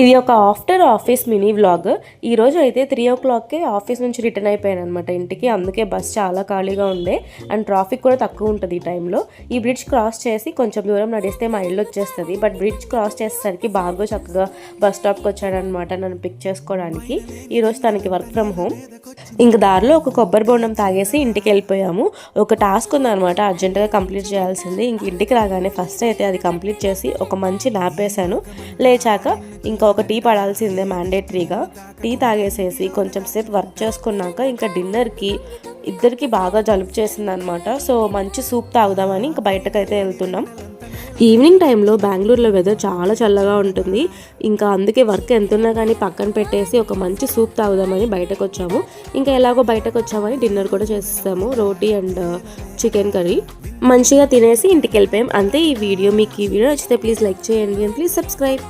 ఇది ఒక after office mini vlog. ఈరోజు అయితే 3 o'clockకే ఆఫీస్ నుంచి రిటర్న్ అయిపోయాను అనమాట ఇంటికి. అందుకే బస్ చాలా ఖాళీగా ఉండే అండ్ ట్రాఫిక్ కూడా తక్కువ ఉంటుంది ఈ టైంలో. ఈ బ్రిడ్జ్ క్రాస్ చేసి కొంచెం దూరం నడిస్తే మా ఇల్లు వచ్చేస్తుంది. బట్ బ్రిడ్జ్ క్రాస్ చేసేసరికి బాగా చక్కగా బస్ స్టాప్కి వచ్చాడనమాట నన్ను పిక్ చేసుకోవడానికి. ఈరోజు తనకి వర్క్ ఫ్రమ్ హోమ్. ఇంక దారిలో ఒక కొబ్బరి బోండం తాగేసి ఇంటికి వెళ్ళిపోయాము. ఒక టాస్క్ ఉందనమాట అర్జెంటుగా కంప్లీట్ చేయాల్సింది. ఇంక ఇంటికి రాగానే ఫస్ట్ అయితే అది కంప్లీట్ చేసి ఒక మంచి న్యాప్ వేసాను. లేచాక ఇంకా ఒక టీ పడాల్సిందే మ్యాండేటరీగా. టీ తాగేసేసి కొంచెం సేపు వర్క్ చేసుకున్నాక ఇంకా డిన్నర్కి ఇద్దరికి బాగా జలుబు చేసిందనమాట. సో మంచి సూప్ తాగుదామని ఇంకా బయటకైతే వెళ్తున్నాం. ఈవినింగ్ టైంలో బెంగళూరులో వెదర్ చాలా చల్లగా ఉంటుంది. ఇంకా అందుకే వర్క్ ఎంతున్నా కానీ పక్కన పెట్టేసి ఒక మంచి సూప్ తాగుదామని బయటకు వచ్చాము. ఇంకా ఎలాగో బయటకు వచ్చామని డిన్నర్ కూడా చేసేసాము. రోటీ అండ్ చికెన్ కర్రీ మంచిగా తినేసి ఇంటికి వెళ్ళిపోయాం. అంతే ఈ వీడియో. మీకు ఈ వీడియో నచ్చితే ప్లీజ్ లైక్ చేయండి అండ్ ప్లీజ్ సబ్స్క్రైబ్.